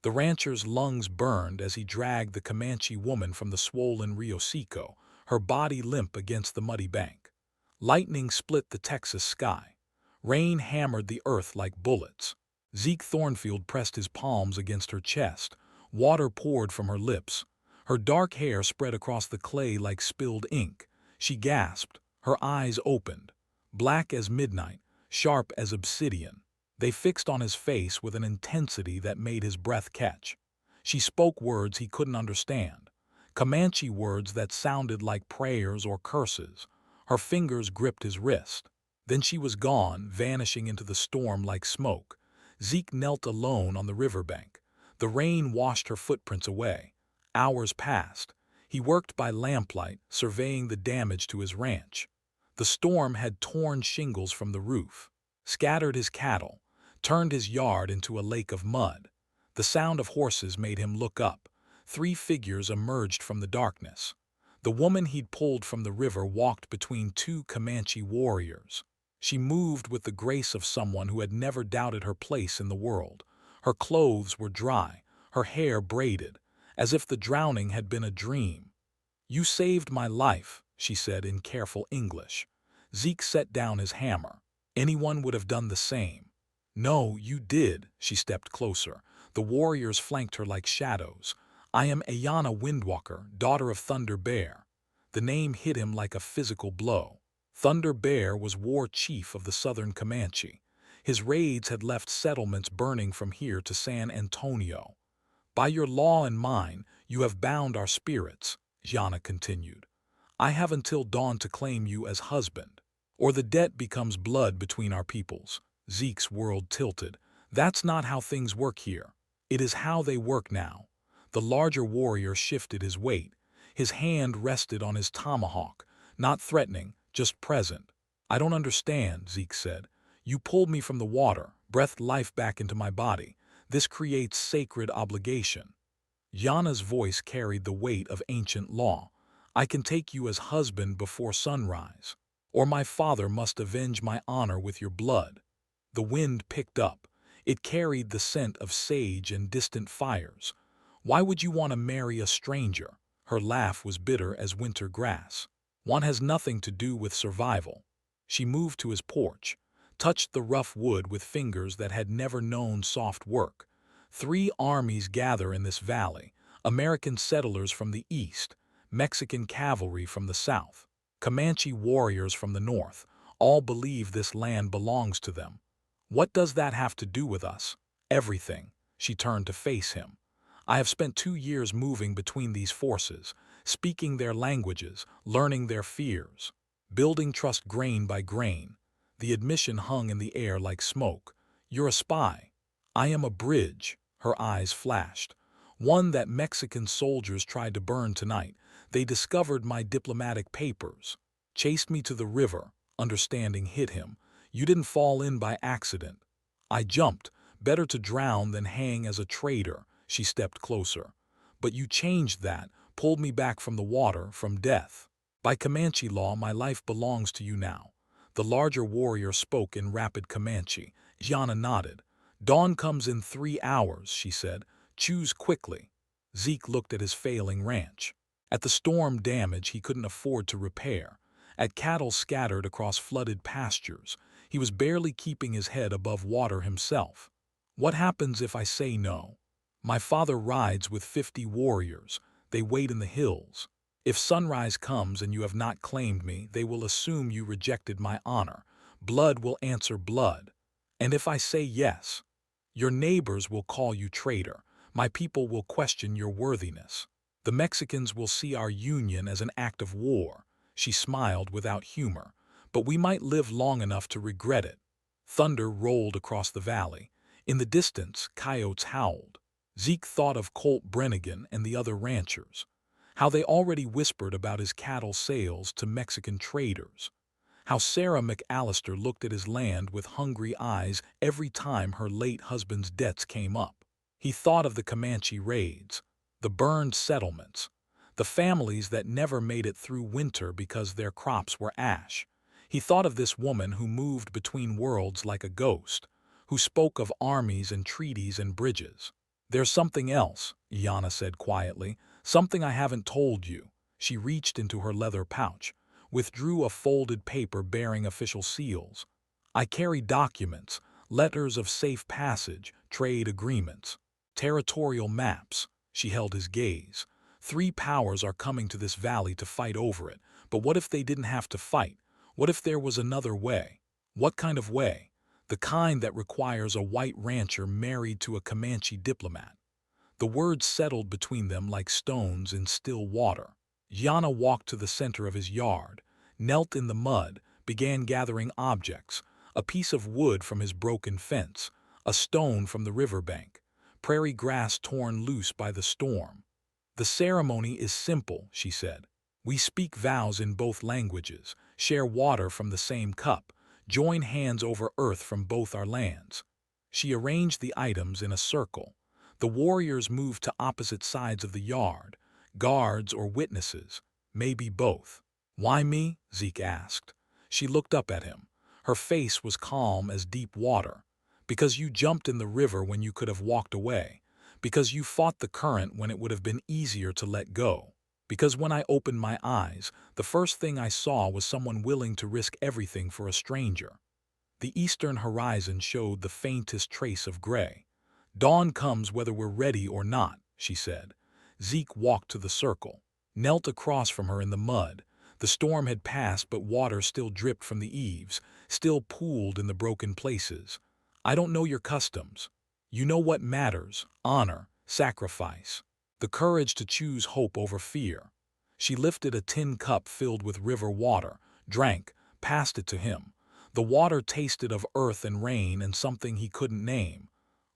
The rancher's lungs burned as he dragged the Comanche woman from the swollen Rio Seco, her body limp against the muddy bank. Lightning split the Texas sky. Rain hammered the earth like bullets. Zeke Thornfield pressed his palms against her chest. Water poured from her lips. Her dark hair spread across the clay like spilled ink. She gasped. Her eyes opened. Black as midnight, sharp as obsidian. They fixed on his face with an intensity that made his breath catch. She spoke words he couldn't understand. Comanche words that sounded like prayers or curses. Her fingers gripped his wrist. Then she was gone, vanishing into the storm like smoke. Zeke knelt alone on the riverbank. The rain washed her footprints away. Hours passed. He worked by lamplight, surveying the damage to his ranch. The storm had torn shingles from the roof, scattered his cattle, turned his yard into a lake of mud. The sound of horses made him look up. 3 figures emerged from the darkness. The woman he'd pulled from the river walked between 2 Comanche warriors. She moved with the grace of someone who had never doubted her place in the world. Her clothes were dry, her hair braided, as if the drowning had been a dream. "You saved my life," she said in careful English. Zeke set down his hammer. Anyone would have done the same. "No, you did." She stepped closer. The warriors flanked her like shadows. "I am Ayana Windwalker, daughter of Thunder Bear." The name hit him like a physical blow. Thunder Bear was war chief of the southern Comanche. His raids had left settlements burning from here to San Antonio. "By your law and mine, you have bound our spirits," Ayana continued. "I have until dawn to claim you as husband, or the debt becomes blood between our peoples." Zeke's world tilted. "That's not how things work here. It is how they work now." The larger warrior shifted his weight. His hand rested on his tomahawk, not threatening, just present. "I don't understand," Zeke said. "You pulled me from the water, breathed life back into my body. This creates sacred obligation." Yana's voice carried the weight of ancient law. "I can take you as husband before sunrise, or my father must avenge my honor with your blood." The wind picked up. It carried the scent of sage and distant fires. "Why would you want to marry a stranger?" Her laugh was bitter as winter grass. "One has nothing to do with survival." She moved to his porch, touched the rough wood with fingers that had never known soft work. 3 armies gather in this valley: American settlers from the east, Mexican cavalry from the south, Comanche warriors from the north. All believe this land belongs to them. "What does that have to do with us?" "Everything." She turned to face him. "I have spent 2 years moving between these forces, speaking their languages, learning their fears, building trust grain by grain." The admission hung in the air like smoke. "You're a spy." "I am a bridge." Her eyes flashed. "One that Mexican soldiers tried to burn tonight. They discovered my diplomatic papers, chased me to the river." Understanding hit him. "You didn't fall in by accident." "I jumped. Better to drown than hang as a traitor." She stepped closer. "But you changed that, pulled me back from the water, from death. By Comanche law, my life belongs to you now." The larger warrior spoke in rapid Comanche. Yana nodded. "Dawn comes in 3 hours," she said. "Choose quickly." Zeke looked at his failing ranch, at the storm damage he couldn't afford to repair, at cattle scattered across flooded pastures. He was barely keeping his head above water himself. "What happens if I say no?" "My father rides with 50 warriors. They wait in the hills. If sunrise comes and you have not claimed me, they will assume you rejected my honor. Blood will answer blood. And if I say yes, your neighbors will call you traitor. My people will question your worthiness. The Mexicans will see our union as an act of war." She smiled without humor. "But we might live long enough to regret it." Thunder rolled across the valley. In the distance, coyotes howled. Zeke thought of Colt Brennigan and the other ranchers, how they already whispered about his cattle sales to Mexican traders, how Sarah McAllister looked at his land with hungry eyes every time her late husband's debts came up. He thought of the Comanche raids, the burned settlements, the families that never made it through winter because their crops were ash. He thought of this woman who moved between worlds like a ghost, who spoke of armies and treaties and bridges. There's something else, Iana said quietly, something I haven't told you. She reached into her leather pouch, withdrew a folded paper bearing official seals. I carry documents, letters of safe passage, trade agreements, territorial maps. She held his gaze. 3 powers are coming to this valley to fight over it, but what if they didn't have to fight? What if there was another way? What kind of way? The kind that requires a white rancher married to a Comanche diplomat. The words settled between them like stones in still water. Yana walked to the center of his yard, knelt in the mud, began gathering objects, a piece of wood from his broken fence, a stone from the riverbank, prairie grass torn loose by the storm. The ceremony is simple, she said. We speak vows in both languages, share water from the same cup, join hands over earth from both our lands. She arranged the items in a circle. The warriors moved to opposite sides of the yard, guards or witnesses, maybe both. Why me? Zeke asked. She looked up at him. Her face was calm as deep water. Because you jumped in the river when you could have walked away. Because you fought the current when it would have been easier to let go. Because when I opened my eyes, the first thing I saw was someone willing to risk everything for a stranger. The eastern horizon showed the faintest trace of gray. Dawn comes whether we're ready or not, she said. Zeke walked to the circle, knelt across from her in the mud. The storm had passed, but water still dripped from the eaves, still pooled in the broken places. I don't know your customs. You know what matters: honor, sacrifice, the courage to choose hope over fear. She lifted a tin cup filled with river water, drank, passed it to him. The water tasted of earth and rain and something he couldn't name.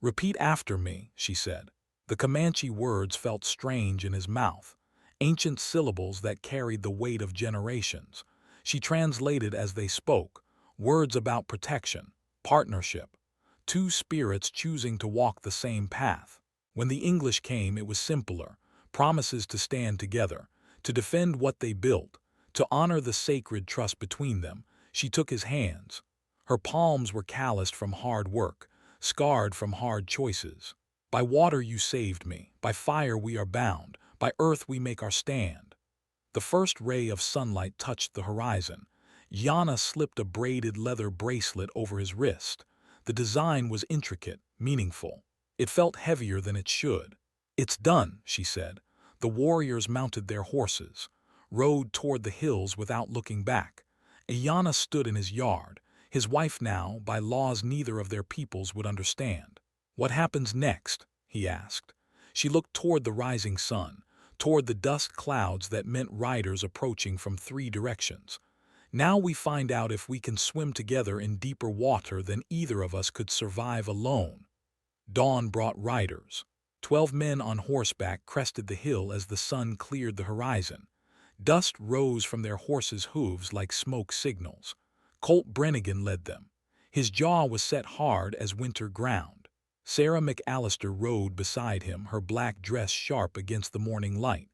Repeat after me, she said. The Comanche words felt strange in his mouth, ancient syllables that carried the weight of generations. She translated as they spoke, words about protection, partnership, 2 spirits choosing to walk the same path. When the English came, it was simpler, promises to stand together, to defend what they built, to honor the sacred trust between them. She took his hands. Her palms were calloused from hard work, scarred from hard choices. By water you saved me, by fire we are bound, by earth we make our stand. The first ray of sunlight touched the horizon. Yana slipped a braided leather bracelet over his wrist. The design was intricate, meaningful. It felt heavier than it should. It's done, she said. The warriors mounted their horses, rode toward the hills without looking back. Yana stood in his yard, his wife now, by laws neither of their peoples would understand. What happens next? He asked. She looked toward the rising sun, toward the dust clouds that meant riders approaching from 3 directions. Now we find out if we can swim together in deeper water than either of us could survive alone. Dawn brought riders. 12 men on horseback crested the hill as the sun cleared the horizon. Dust rose from their horses' hooves like smoke signals. Colt Brannigan led them. His jaw was set hard as winter ground. Sarah McAllister rode beside him, her black dress sharp against the morning light.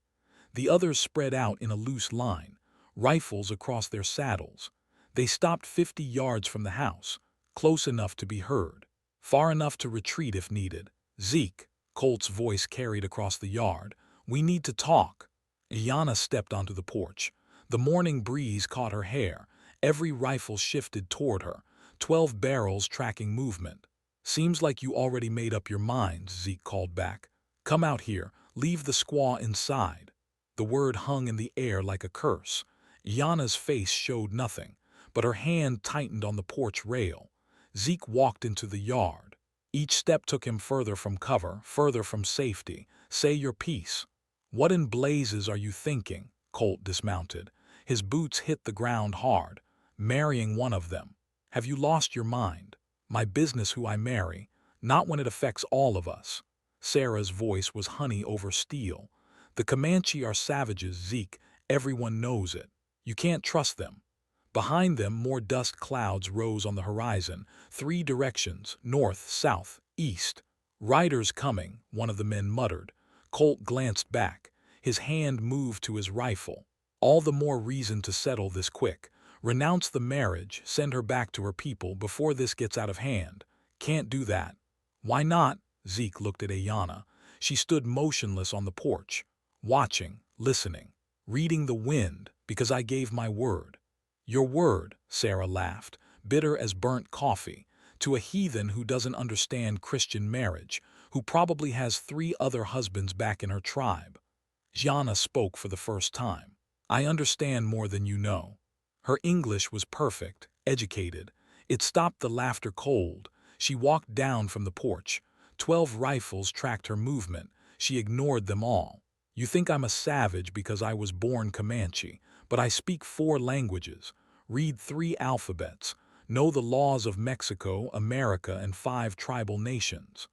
The others spread out in a loose line, rifles across their saddles. They stopped 50 yards from the house, close enough to be heard, far enough to retreat if needed. Zeke, Colt's voice carried across the yard, we need to talk. Iana stepped onto the porch. The morning breeze caught her hair. Every rifle shifted toward her, 12 barrels tracking movement. Seems like you already made up your minds, Zeke called back. Come out here, leave the squaw inside. The word hung in the air like a curse. Iana's face showed nothing, but her hand tightened on the porch rail. Zeke walked into the yard. Each step took him further from cover, further from safety. Say your piece. What in blazes are you thinking? Colt dismounted. His boots hit the ground hard. Marrying one of them. Have you lost your mind? My business who I marry, not when it affects all of us. Sarah's voice was honey over steel. The Comanche are savages, Zeke. Everyone knows it. You can't trust them. Behind them, more dust clouds rose on the horizon. 3 directions, north, south, east. Riders coming, one of the men muttered. Colt glanced back. His hand moved to his rifle. All the more reason to settle this quick. Renounce the marriage, send her back to her people before this gets out of hand. Can't do that. Why not? Zeke looked at Ayana. She stood motionless on the porch, watching, listening, reading the wind, because I gave my word. Your word, Sarah laughed, bitter as burnt coffee, to a heathen who doesn't understand Christian marriage, who probably has 3 other husbands back in her tribe. Jana spoke for the first time. I understand more than you know. Her English was perfect, educated. It stopped the laughter cold. She walked down from the porch. 12 rifles tracked her movement. She ignored them all. You think I'm a savage because I was born Comanche, but I speak 4 languages, read 3 alphabets, know the laws of Mexico, America, and 5 tribal nations.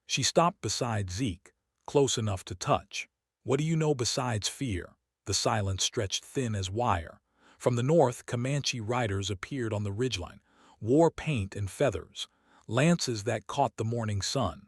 She stopped beside Zeke, close enough to touch. What do you know besides fear? The silence stretched thin as wire. From the north, Comanche riders appeared on the ridgeline, wore paint and feathers, lances that caught the morning sun.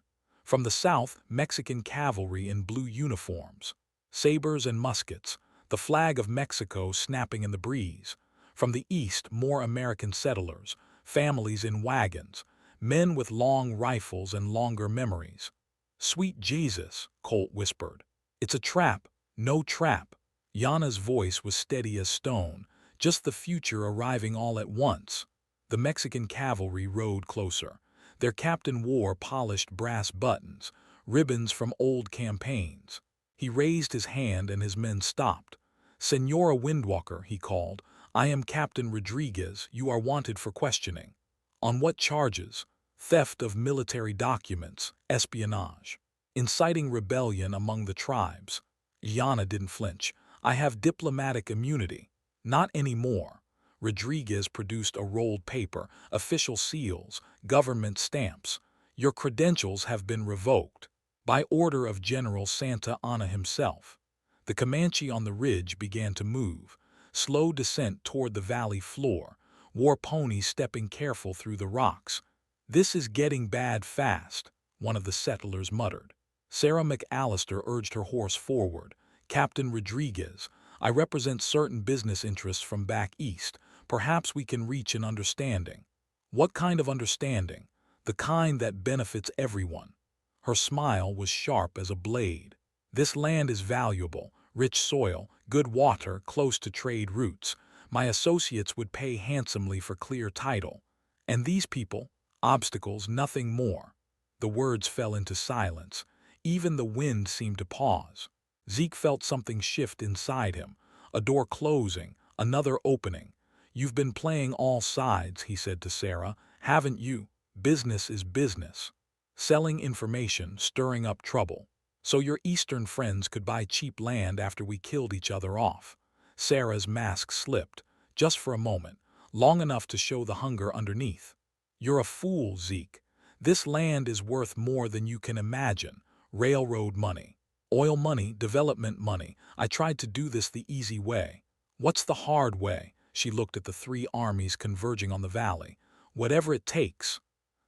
From the south, Mexican cavalry in blue uniforms, sabers and muskets, the flag of Mexico snapping in the breeze. From the east, more American settlers, families in wagons, men with long rifles and longer memories. Sweet Jesus, Colt whispered. It's a trap, no trap. Yana's voice was steady as stone, just the future arriving all at once. The Mexican cavalry rode closer. Their captain wore polished brass buttons, ribbons from old campaigns. He raised his hand and his men stopped. Senora Windwalker, he called, I am Captain Rodriguez. You are wanted for questioning. On what charges? Theft of military documents, espionage, inciting rebellion among the tribes. Yana didn't flinch. I have diplomatic immunity. Not anymore. Rodriguez produced a rolled paper, official seals, government stamps. Your credentials have been revoked. By order of General Santa Anna himself. The Comanche on the ridge began to move. Slow descent toward the valley floor. War ponies stepping careful through the rocks. This is getting bad fast, one of the settlers muttered. Sarah McAllister urged her horse forward. Captain Rodriguez, I represent certain business interests from back east. Perhaps we can reach an understanding. What kind of understanding? The kind that benefits everyone. Her smile was sharp as a blade. This land is valuable, rich soil, good water, close to trade routes. My associates would pay handsomely for clear title. And these people? Obstacles, nothing more. The words fell into silence. Even the wind seemed to pause. Zeke felt something shift inside him. A door closing, another opening. You've been playing all sides, he said to Sarah, haven't you? Business is business. Selling information, stirring up trouble. So your eastern friends could buy cheap land after we killed each other off. Sarah's mask slipped, just for a moment, long enough to show the hunger underneath. You're a fool, Zeke. This land is worth more than you can imagine. Railroad money, oil money, development money. I tried to do this the easy way. What's the hard way? She looked at the 3 armies converging on the valley. Whatever it takes.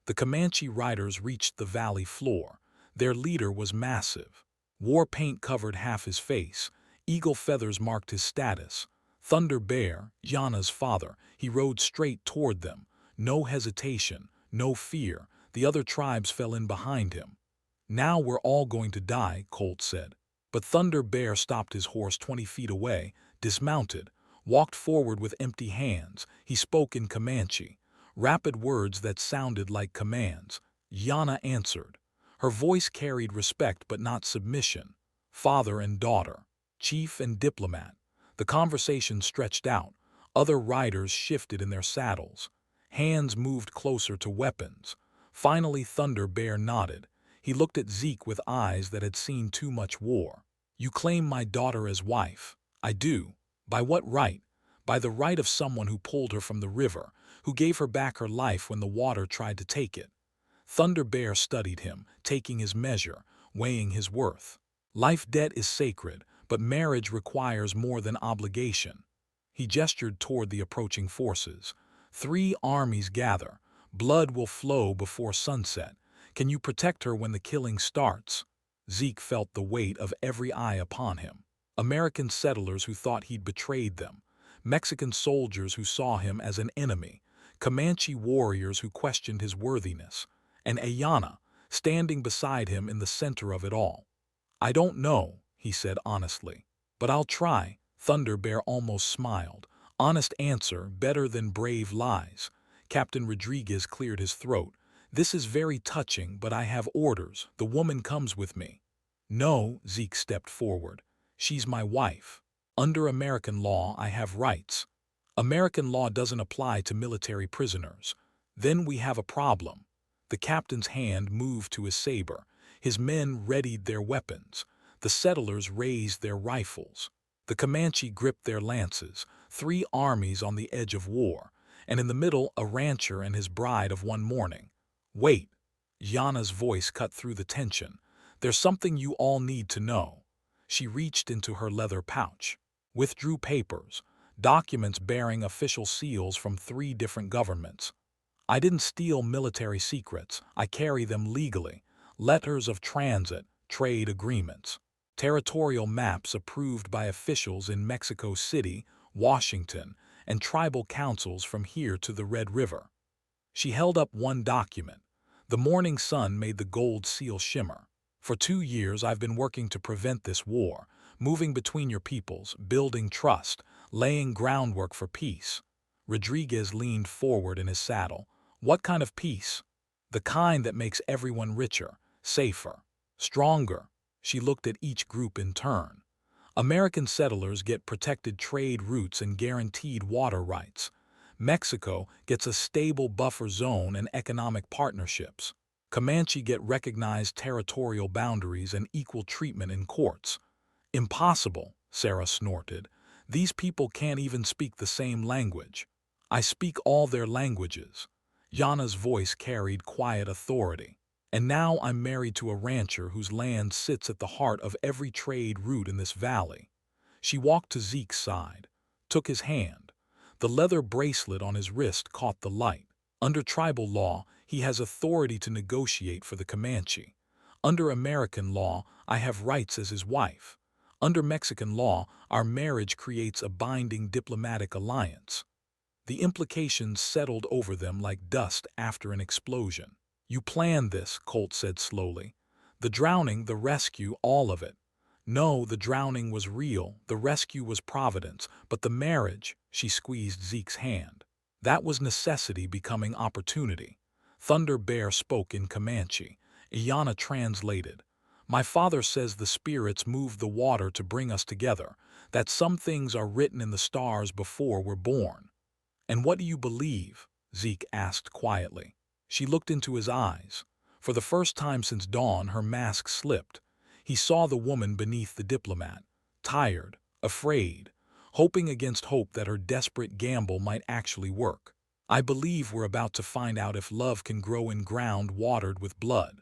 The Comanche riders reached the valley floor. Their leader was massive. War paint covered half his face. Eagle feathers marked his status. Thunder Bear, Yana's father, he rode straight toward them. No hesitation, no fear. The other tribes fell in behind him. Now we're all going to die, Colt said. But Thunder Bear stopped his horse 20 feet away, dismounted, walked forward with empty hands. He spoke in Comanche, rapid words that sounded like commands. Yana answered. Her voice carried respect but not submission. Father and daughter, chief and diplomat. The conversation stretched out. Other riders shifted in their saddles. Hands moved closer to weapons. Finally, Thunder Bear nodded. He looked at Zeke with eyes that had seen too much war. You claim my daughter as wife. I do. By what right? By the right of someone who pulled her from the river, who gave her back her life when the water tried to take it. Thunder Bear studied him, taking his measure, weighing his worth. Life debt is sacred, but marriage requires more than obligation. He gestured toward the approaching forces. 3 armies gather. Blood will flow before sunset. Can you protect her when the killing starts? Zeke felt the weight of every eye upon him. American settlers who thought he'd betrayed them. Mexican soldiers who saw him as an enemy. Comanche warriors who questioned his worthiness. And Ayana, standing beside him in the center of it all. I don't know, he said honestly. But I'll try. Thunder Bear almost smiled. Honest answer, better than brave lies. Captain Rodriguez cleared his throat. This is very touching, but I have orders. The woman comes with me. No, Zeke stepped forward. She's my wife. Under American law, I have rights. American law doesn't apply to military prisoners. Then we have a problem. The captain's hand moved to his saber. His men readied their weapons. The settlers raised their rifles. The Comanche gripped their lances, 3 armies on the edge of war, and in the middle a rancher and his bride of one morning. Wait, Yana's voice cut through the tension. There's something you all need to know. She reached into her leather pouch, withdrew papers, documents bearing official seals from 3 different governments. I didn't steal military secrets, I carry them legally. Letters of transit, trade agreements, territorial maps approved by officials in Mexico City, Washington, and tribal councils from here to the Red River. She held up one document. The morning sun made the gold seal shimmer. For 2 years I've been working to prevent this war, moving between your peoples, building trust, laying groundwork for peace. Rodriguez leaned forward in his saddle. What kind of peace? The kind that makes everyone richer, safer, stronger. She looked at each group in turn. American settlers get protected trade routes and guaranteed water rights. Mexico gets a stable buffer zone and economic partnerships. Comanche get recognized territorial boundaries and equal treatment in courts. Impossible, Sarah snorted. These people can't even speak the same language. I speak all their languages. Yana's voice carried quiet authority. And now I'm married to a rancher whose land sits at the heart of every trade route in this valley. She walked to Zeke's side, took his hand. The leather bracelet on his wrist caught the light. Under tribal law, he has authority to negotiate for the Comanche. Under American law, I have rights as his wife. Under Mexican law, our marriage creates a binding diplomatic alliance. The implications settled over them like dust after an explosion. You planned this, Colt said slowly. The drowning, the rescue, all of it. No, the drowning was real, the rescue was providence, but the marriage, she squeezed Zeke's hand. That was necessity becoming opportunity. Thunder Bear spoke in Comanche. Iana translated. My father says the spirits moved the water to bring us together, that some things are written in the stars before we're born. And what do you believe? Zeke asked quietly. She looked into his eyes. For the first time since dawn, her mask slipped. He saw the woman beneath the diplomat, tired, afraid, hoping against hope that her desperate gamble might actually work. I believe we're about to find out if love can grow in ground watered with blood.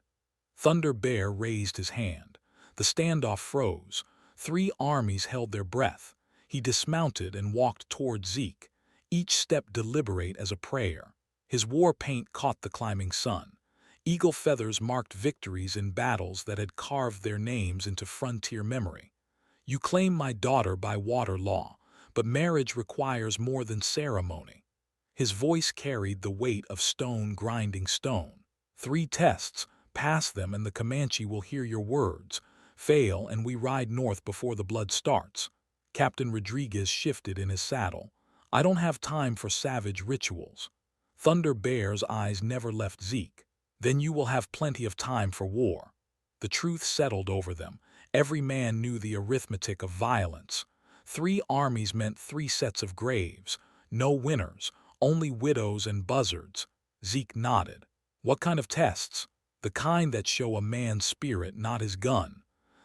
Thunder Bear raised his hand. The standoff froze. 3 armies held their breath. He dismounted and walked toward Zeke, each step deliberate as a prayer. His war paint caught the climbing sun. Eagle feathers marked victories in battles that had carved their names into frontier memory. You claim my daughter by water law, but marriage requires more than ceremony. His voice carried the weight of stone grinding stone. 3 tests, pass them and the Comanche will hear your words. Fail and we ride north before the blood starts. Captain Rodriguez shifted in his saddle. I don't have time for savage rituals. Thunder Bear's eyes never left Zeke. Then you will have plenty of time for war. The truth settled over them. Every man knew the arithmetic of violence. 3 armies meant 3 sets of graves. No winners, only widows and buzzards. Zeke nodded. What kind of tests? The kind that show a man's spirit, not his gun.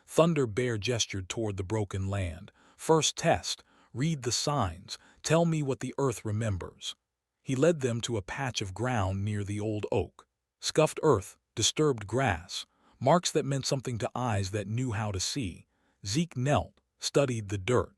Thunder Bear gestured toward the broken land. First test, read the signs. Tell me what the earth remembers. He led them to a patch of ground near the old oak. Scuffed earth, disturbed grass, marks that meant something to eyes that knew how to see. Zeke knelt, studied the dirt.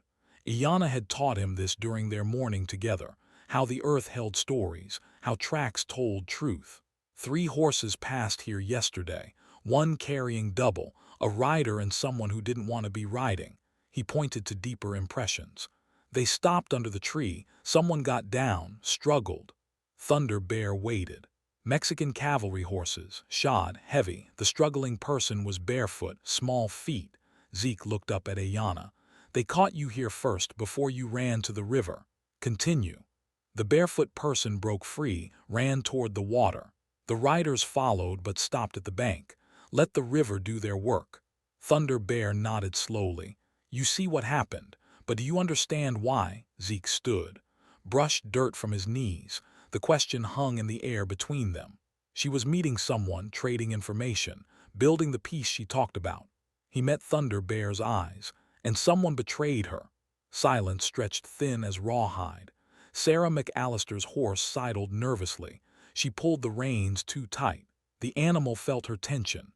Iana had taught him this during their morning together, how the earth held stories, how tracks told truth. 3 horses passed here yesterday, one carrying double, a rider and someone who didn't want to be riding. He pointed to deeper impressions. They stopped under the tree. Someone got down, struggled. Thunder Bear waited. Mexican cavalry horses, shod, heavy. The struggling person was barefoot, small feet. Zeke looked up at Ayana. They caught you here first before you ran to the river. Continue. The barefoot person broke free, ran toward the water. The riders followed but stopped at the bank. Let the river do their work. Thunder Bear nodded slowly. You see what happened, but do you understand why? Zeke stood, brushed dirt from his knees. The question hung in the air between them. She was meeting someone, trading information, building the peace she talked about. He met Thunder Bear's eyes, and someone betrayed her. Silence stretched thin as rawhide. Sarah McAllister's horse sidled nervously. She pulled the reins too tight. The animal felt her tension.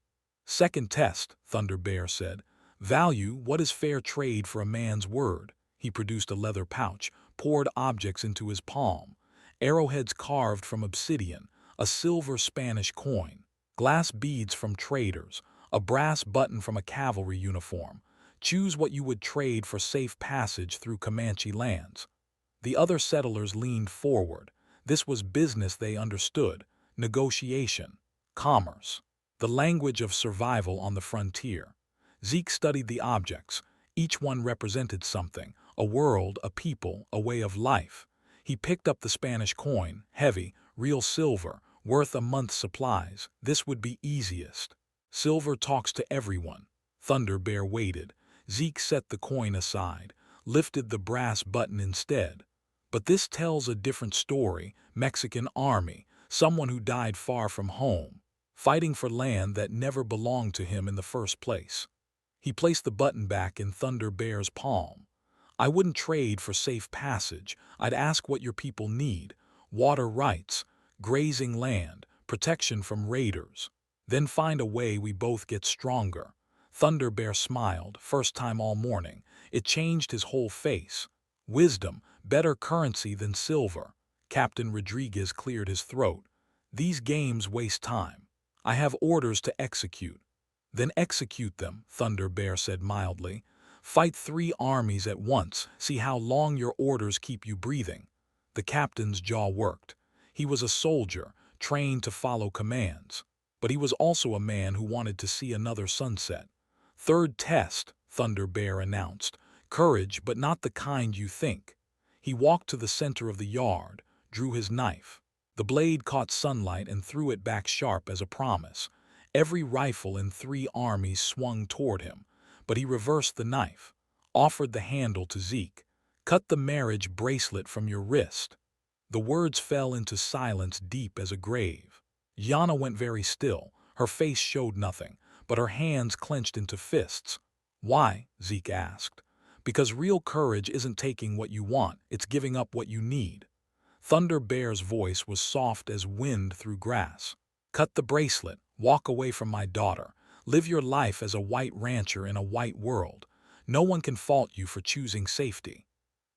Second test, Thunder Bear said. Value, what is fair trade for a man's word? He produced a leather pouch, poured objects into his palm. Arrowheads carved from obsidian, a silver Spanish coin, glass beads from traders, a brass button from a cavalry uniform. Choose what you would trade for safe passage through Comanche lands. The other settlers leaned forward. This was business they understood, negotiation, commerce, the language of survival on the frontier. Zeke studied the objects. Each one represented something, a world, a people, a way of life. He picked up the Spanish coin, heavy, real silver, worth a month's supplies. This would be easiest. Silver talks to everyone. Thunder Bear waited. Zeke set the coin aside, lifted the brass button instead. But this tells a different story. Mexican army, someone who died far from home, fighting for land that never belonged to him in the first place. He placed the button back in Thunder Bear's palm. I wouldn't trade for safe passage. I'd ask what your people need. Water rights, grazing land, protection from raiders. Then find a way we both get stronger. Thunder Bear smiled, first time all morning. It changed his whole face. Wisdom, better currency than silver. Captain Rodriguez cleared his throat. These games waste time. I have orders to execute. Then execute them, Thunder Bear said mildly. Fight 3 armies at once. See how long your orders keep you breathing. The captain's jaw worked. He was a soldier, trained to follow commands. But he was also a man who wanted to see another sunset. Third test, Thunder Bear announced. Courage, but not the kind you think. He walked to the center of the yard, drew his knife. The blade caught sunlight and threw it back sharp as a promise. Every rifle in 3 armies swung toward him, but he reversed the knife, offered the handle to Zeke. Cut the marriage bracelet from your wrist. The words fell into silence deep as a grave. Yana went very still. Her face showed nothing, but her hands clenched into fists. Why? Zeke asked. Because real courage isn't taking what you want, it's giving up what you need. Thunder Bear's voice was soft as wind through grass. Cut the bracelet, walk away from my daughter. Live your life as a white rancher in a white world. No one can fault you for choosing safety.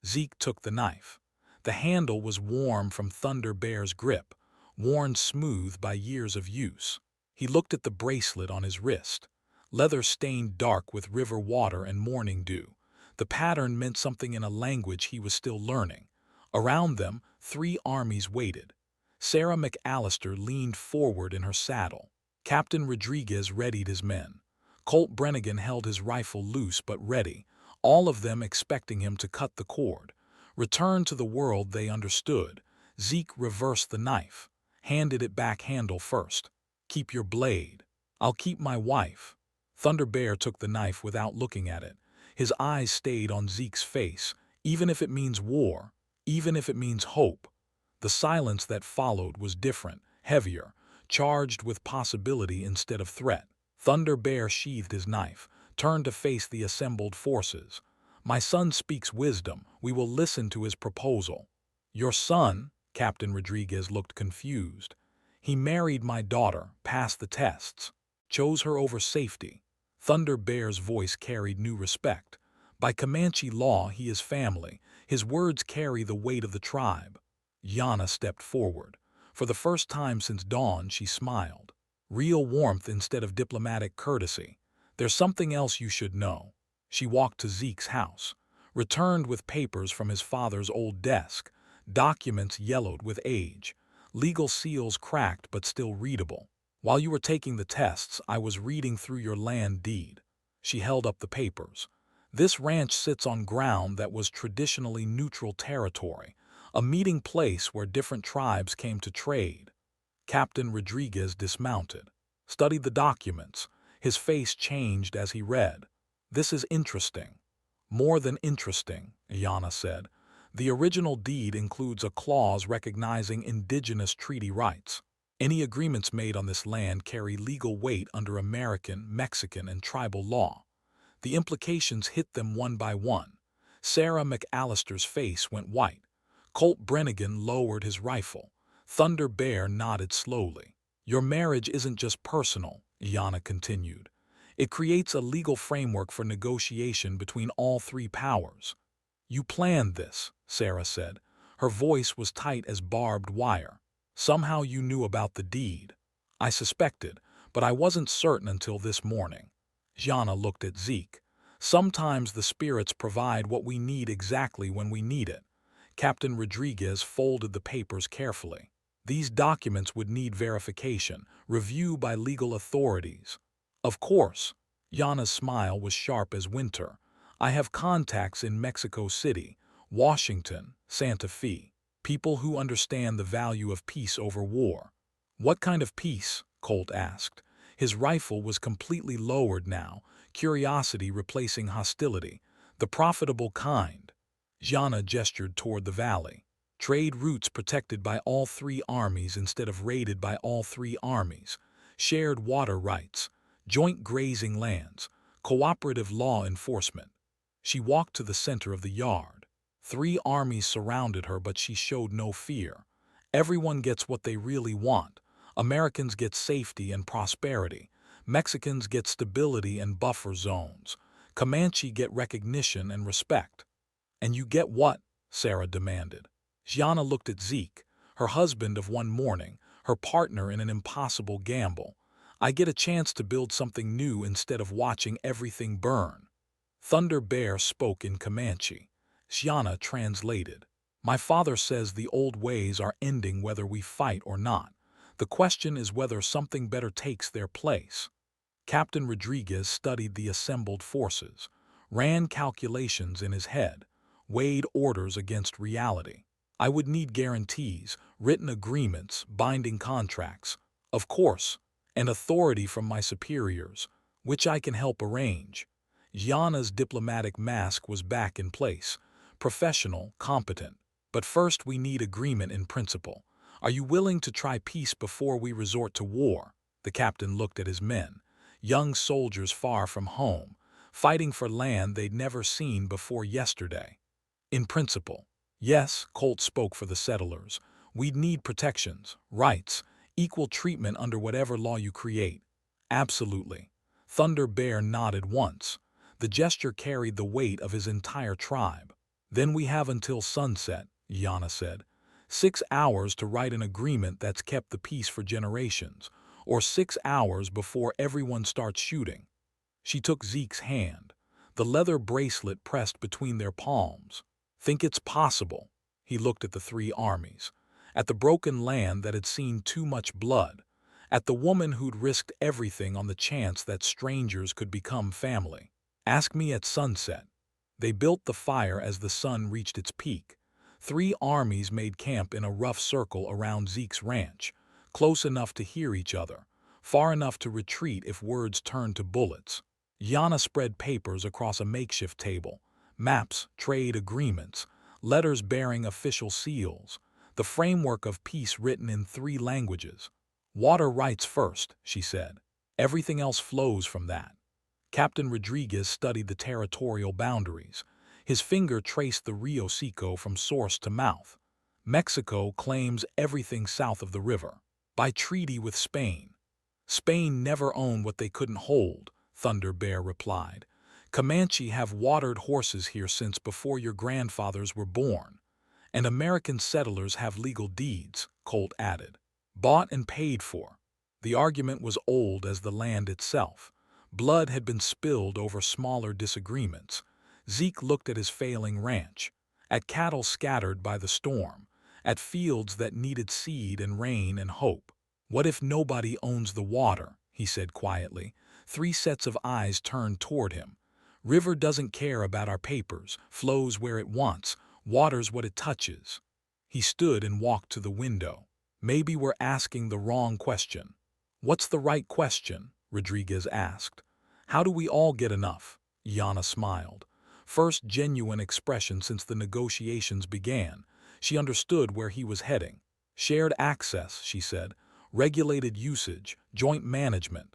Zeke took the knife. The handle was warm from Thunder Bear's grip, worn smooth by years of use. He looked at the bracelet on his wrist. Leather stained dark with river water and morning dew. The pattern meant something in a language he was still learning. Around them, 3 armies waited. Sarah McAllister leaned forward in her saddle. Captain Rodriguez readied his men. Colt Brennigan held his rifle loose but ready, all of them expecting him to cut the cord. Return to the world they understood. Zeke reversed the knife, handed it back handle first. Keep your blade. I'll keep my wife. Thunder Bear took the knife without looking at it. His eyes stayed on Zeke's face, even if it means war, even if it means hope. The silence that followed was different, heavier, charged with possibility instead of threat. Thunder Bear sheathed his knife, turned to face the assembled forces. My son speaks wisdom. We will listen to his proposal. Your son? Captain Rodriguez looked confused. He married my daughter, passed the tests, chose her over safety. Thunder Bear's voice carried new respect. By Comanche law, he is family. His words carry the weight of the tribe. Yana stepped forward. For the first time since dawn, she smiled. Real warmth instead of diplomatic courtesy. There's something else you should know. She walked to Zeke's house, returned with papers from his father's old desk, documents yellowed with age, legal seals cracked but still readable. While you were taking the tests, I was reading through your land deed. She held up the papers. This ranch sits on ground that was traditionally neutral territory, a meeting place where different tribes came to trade. Captain Rodriguez dismounted, studied the documents. His face changed as he read. This is interesting. More than interesting, Iana said. The original deed includes a clause recognizing indigenous treaty rights. Any agreements made on this land carry legal weight under American, Mexican, and tribal law. The implications hit them one by one. Sarah McAllister's face went white. Colt Brennigan lowered his rifle. Thunder Bear nodded slowly. Your marriage isn't just personal, Iana continued. It creates a legal framework for negotiation between all three powers. You planned this, Sarah said. Her voice was tight as barbed wire. Somehow you knew about the deed. I suspected, but I wasn't certain until this morning. Iana looked at Zeke. Sometimes the spirits provide what we need exactly when we need it. Captain Rodriguez folded the papers carefully. These documents would need verification, review by legal authorities. Of course. Iana's smile was sharp as winter. I have contacts in Mexico City, Washington, Santa Fe, people who understand the value of peace over war. What kind of peace? Colt asked. His rifle was completely lowered now, curiosity replacing hostility. The profitable kind. Iana gestured toward the valley. Trade routes protected by all three armies instead of raided by all three armies. Shared water rights. Joint grazing lands. Cooperative law enforcement. She walked to the center of the yard. Three armies surrounded her, but she showed no fear. Everyone gets what they really want. Americans get safety and prosperity. Mexicans get stability and buffer zones. Comanche get recognition and respect. And you get what? Sarah demanded. Iana looked at Zeke, her husband of one morning, her partner in an impossible gamble. I get a chance to build something new instead of watching everything burn. Thunder Bear spoke in Comanche. Iana translated. My father says the old ways are ending whether we fight or not. The question is whether something better takes their place. Captain Rodriguez studied the assembled forces, ran calculations in his head, weighed orders against reality. I would need guarantees, written agreements, binding contracts, of course, and authority from my superiors, which I can help arrange. Iana's diplomatic mask was back in place, professional, competent. But first we need agreement in principle. Are you willing to try peace before we resort to war? The captain looked at his men, young soldiers far from home, fighting for land they'd never seen before yesterday. In principle. Yes, Colt spoke for the settlers. We'd need protections, rights, equal treatment under whatever law you create. Absolutely. Thunder Bear nodded once. The gesture carried the weight of his entire tribe. Then we have until sunset, Iana said. 6 hours to write an agreement that's kept the peace for generations, or 6 hours before everyone starts shooting. She took Zeke's hand, the leather bracelet pressed between their palms. Think it's possible? He looked at the three armies, at the broken land that had seen too much blood, at the woman who'd risked everything on the chance that strangers could become family. Ask me at sunset. They built the fire as the sun reached its peak. Three armies made camp in a rough circle around Zeke's ranch, close enough to hear each other, far enough to retreat if words turned to bullets. Iana spread papers across a makeshift table, maps, trade agreements, letters bearing official seals, the framework of peace written in 3 languages. Water rights first, she said. Everything else flows from that. Captain Rodriguez studied the territorial boundaries. His finger traced the Rio Seco from source to mouth. Mexico claims everything south of the river, by treaty with Spain. Spain never owned what they couldn't hold, Thunder Bear replied. Comanche have watered horses here since before your grandfathers were born. And American settlers have legal deeds, Colt added. Bought and paid for. The argument was old as the land itself. Blood had been spilled over smaller disagreements. Zeke looked at his failing ranch, at cattle scattered by the storm, at fields that needed seed and rain and hope. What if nobody owns the water? He said quietly. Three sets of eyes turned toward him. River doesn't care about our papers, flows where it wants, waters what it touches. He stood and walked to the window. Maybe we're asking the wrong question. What's the right question? Rodriguez asked. How do we all get enough? Yana smiled. First genuine expression since the negotiations began. She understood where he was heading. Shared access, she said. Regulated usage, joint management.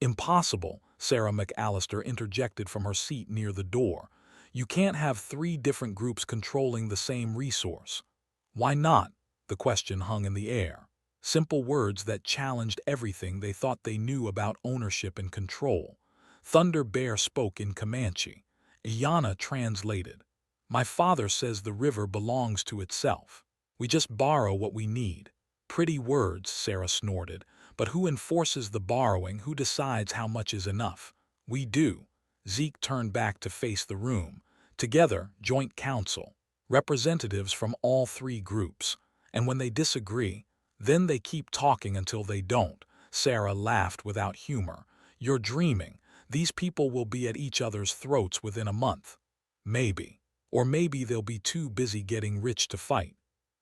Impossible, Sarah McAllister interjected from her seat near the door. You can't have three different groups controlling the same resource. Why not? The question hung in the air. Simple words that challenged everything they thought they knew about ownership and control. Thunder Bear spoke in Comanche. Iana translated. My father says the river belongs to itself. We just borrow what we need. Pretty words, Sarah snorted. But who enforces the borrowing? Who decides how much is enough? We do. Zeke turned back to face the room. Together, joint council. Representatives from all three groups. And when they disagree, then they keep talking until they don't. Sarah laughed without humor. You're dreaming. These people will be at each other's throats within a month. Maybe. Or maybe they'll be too busy getting rich to fight.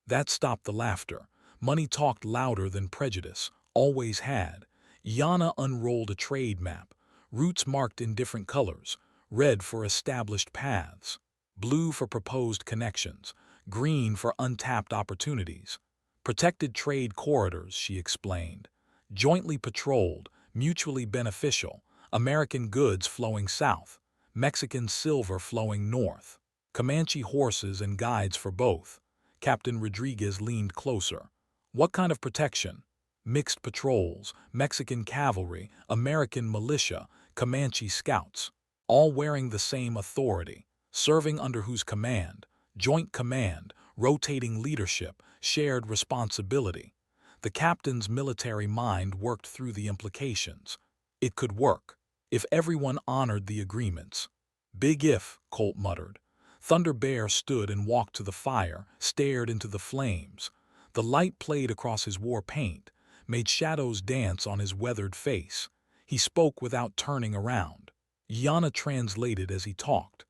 That stopped the laughter. Money talked louder than prejudice. Always had. Yana unrolled a trade map. Routes marked in different colors. Red for established paths. Blue for proposed connections. Green for untapped opportunities. Protected trade corridors, she explained. Jointly patrolled, mutually beneficial. American goods flowing south. Mexican silver flowing north. Comanche horses and guides for both. Captain Rodriguez leaned closer. What kind of protection? Mixed patrols, Mexican cavalry, American militia, Comanche scouts. All wearing the same authority. Serving under whose command? Joint command, rotating leadership, shared responsibility. The captain's military mind worked through the implications. It could work, if everyone honored the agreements. Big if, Colt muttered. Thunder Bear stood and walked to the fire, stared into the flames. The light played across his war paint, made shadows dance on his weathered face. He spoke without turning around. Yana translated as he talked.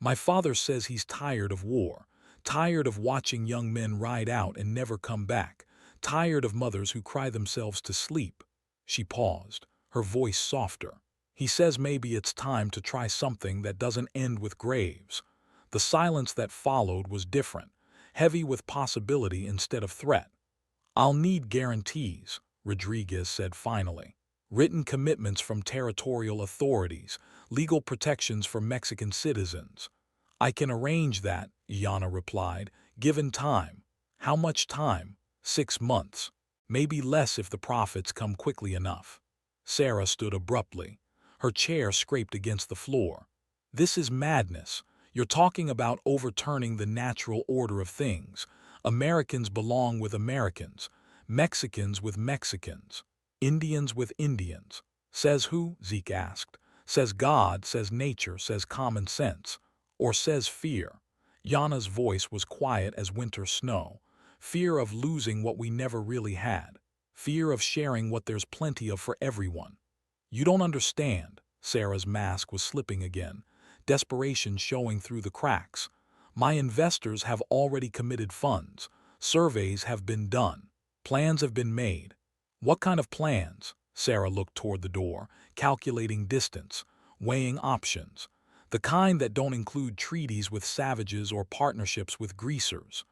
My father says he's tired of war, tired of watching young men ride out and never come back, tired of mothers who cry themselves to sleep. She paused, her voice softer. He says maybe it's time to try something that doesn't end with graves. The silence that followed was different, heavy with possibility instead of threat. I'll need guarantees, Rodriguez said finally. Written commitments from territorial authorities, legal protections for Mexican citizens. I can arrange that, Iana replied, given time. How much time? 6 months. Maybe less if the profits come quickly enough. Sarah stood abruptly. Her chair scraped against the floor. This is madness. You're talking about overturning the natural order of things. Americans belong with Americans. Mexicans with Mexicans. Indians with Indians. Says who? Zeke asked. Says God, says nature, says common sense. Or says fear. Yana's voice was quiet as winter snow. Fear of losing what we never really had. Fear of sharing what there's plenty of for everyone. You don't understand. Sarah's mask was slipping again, desperation showing through the cracks. My investors have already committed funds. Surveys have been done. Plans have been made. What kind of plans? Sarah looked toward the door, calculating distance, weighing options. The kind that don't include treaties with savages or partnerships with greasers.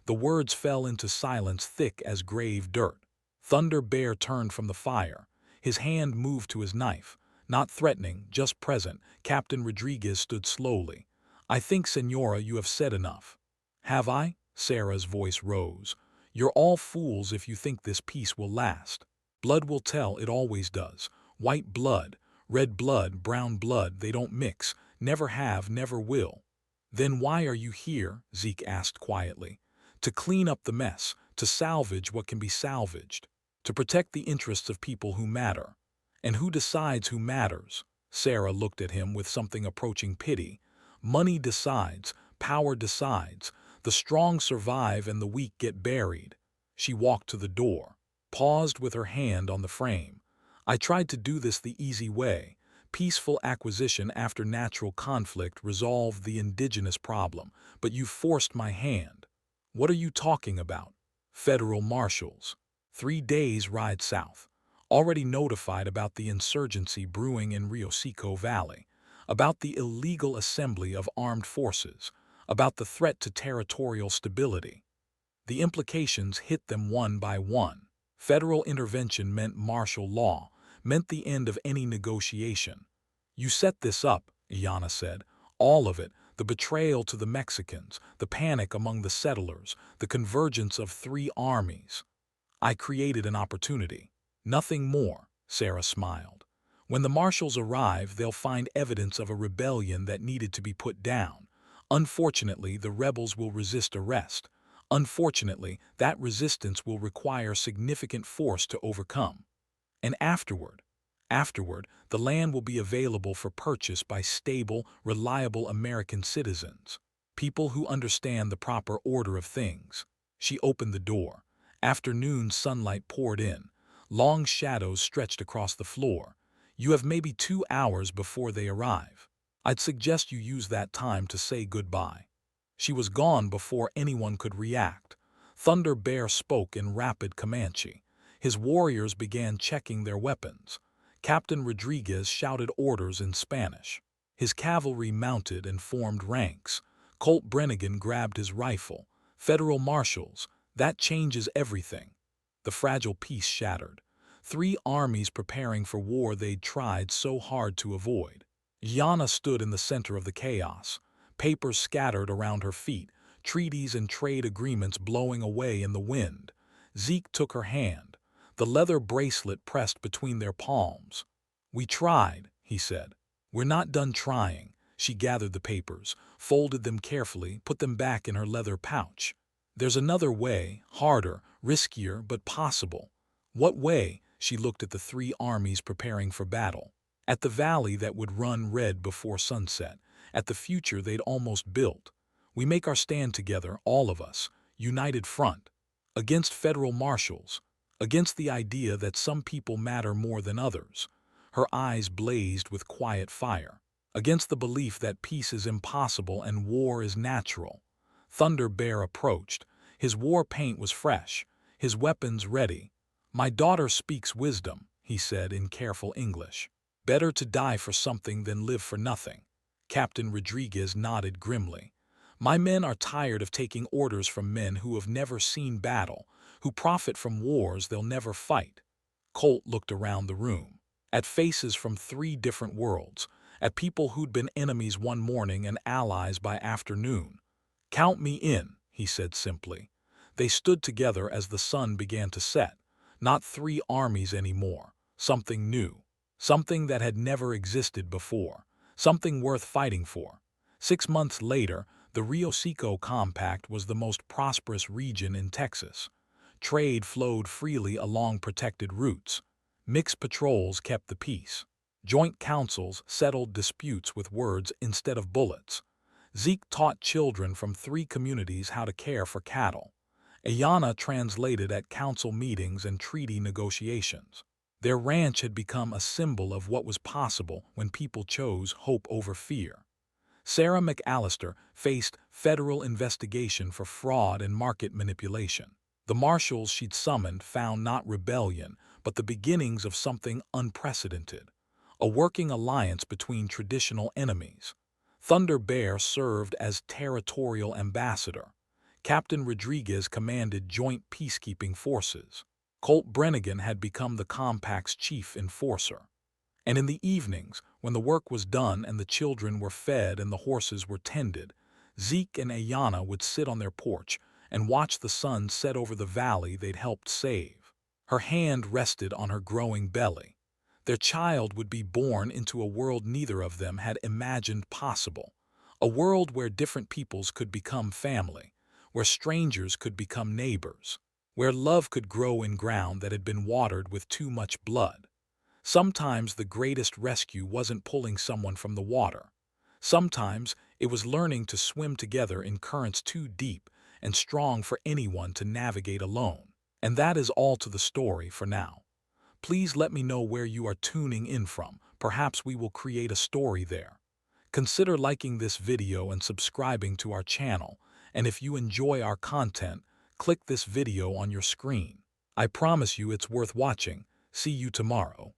The words fell into silence thick as grave dirt. Thunder Bear turned from the fire. His hand moved to his knife. Not threatening, just present, Captain Rodriguez stood slowly. I think, Senora, you have said enough. Have I? Sarah's voice rose. You're all fools if you think this peace will last. Blood will tell, it always does. White blood, red blood, brown blood, they don't mix. Never have, never will. Then why are you here? Zeke asked quietly. To clean up the mess, to salvage what can be salvaged, to protect the interests of people who matter. And who decides who matters? Sarah looked at him with something approaching pity. Money decides, power decides. The strong survive and the weak get buried. She walked to the door, paused with her hand on the frame. I tried to do this the easy way, Peaceful acquisition after natural conflict resolved the indigenous problem, but you forced my hand. What are you talking about? Federal marshals. 3 days ride south. Already notified about the insurgency brewing in Rio Seco Valley, about the illegal assembly of armed forces, about the threat to territorial stability. The implications hit them one by one. Federal intervention meant martial law, meant the end of any negotiation. You set this up, Iana said. All of it, the betrayal to the Mexicans, the panic among the settlers, the convergence of 3 armies. I created an opportunity. Nothing more, Sarah smiled. When the marshals arrive, they'll find evidence of a rebellion that needed to be put down. Unfortunately, the rebels will resist arrest. Unfortunately, that resistance will require significant force to overcome. And afterward, the land will be available for purchase by stable, reliable American citizens, people who understand the proper order of things. She opened the door. Afternoon sunlight poured in. Long shadows stretched across the floor. You have maybe 2 hours before they arrive. I'd suggest you use that time to say goodbye. She was gone before anyone could react. Thunder Bear spoke in rapid Comanche. His warriors began checking their weapons. Captain Rodriguez shouted orders in Spanish. His cavalry mounted and formed ranks. Colt Brennigan grabbed his rifle. Federal marshals, that changes everything. The fragile peace shattered. 3 armies preparing for war they'd tried so hard to avoid. Yana stood in the center of the chaos. Papers scattered around her feet, treaties and trade agreements blowing away in the wind. Zeke took her hand, the leather bracelet pressed between their palms. "We tried," he said. "We're not done trying." She gathered the papers, folded them carefully, put them back in her leather pouch. "There's another way, harder, riskier, but possible." "What way?" She looked at the 3 armies preparing for battle, at the valley that would run red before sunset, at the future they'd almost built. "We make our stand together, all of us, united front, against federal marshals, against the idea that some people matter more than others." Her eyes blazed with quiet fire. "Against the belief that peace is impossible and war is natural." Thunder Bear approached. His war paint was fresh, his weapons ready. "My daughter speaks wisdom," he said in careful English. "Better to die for something than live for nothing." Captain Rodriguez nodded grimly. "My men are tired of taking orders from men who have never seen battle, who profit from wars they'll never fight." Colt looked around the room, at faces from 3 different worlds, at people who'd been enemies one morning and allies by afternoon. "Count me in," he said simply. They stood together as the sun began to set. Not 3 armies anymore, something new, something that had never existed before, something worth fighting for. 6 months later, the Rio Seco Compact was the most prosperous region in Texas. Trade flowed freely along protected routes. Mixed patrols kept the peace. Joint councils settled disputes with words instead of bullets. Zeke taught children from 3 communities how to care for cattle. Ayana translated at council meetings and treaty negotiations. Their ranch had become a symbol of what was possible when people chose hope over fear. Sarah McAllister faced federal investigation for fraud and market manipulation. The marshals she'd summoned found not rebellion, but the beginnings of something unprecedented, a working alliance between traditional enemies. Thunder Bear served as territorial ambassador. Captain Rodriguez commanded joint peacekeeping forces. Colt Brennigan had become the compact's chief enforcer. And in the evenings, when the work was done and the children were fed and the horses were tended, Zeke and Ayana would sit on their porch and watch the sun set over the valley they'd helped save. Her hand rested on her growing belly. Their child would be born into a world neither of them had imagined possible, a world where different peoples could become family, where strangers could become neighbors, where love could grow in ground that had been watered with too much blood. Sometimes the greatest rescue wasn't pulling someone from the water. Sometimes it was learning to swim together in currents too deep and strong for anyone to navigate alone. And that is all to the story for now. Please let me know where you are tuning in from. Perhaps we will create a story there. Consider liking this video and subscribing to our channel. And if you enjoy our content, click this video on your screen. I promise you it's worth watching. See you tomorrow.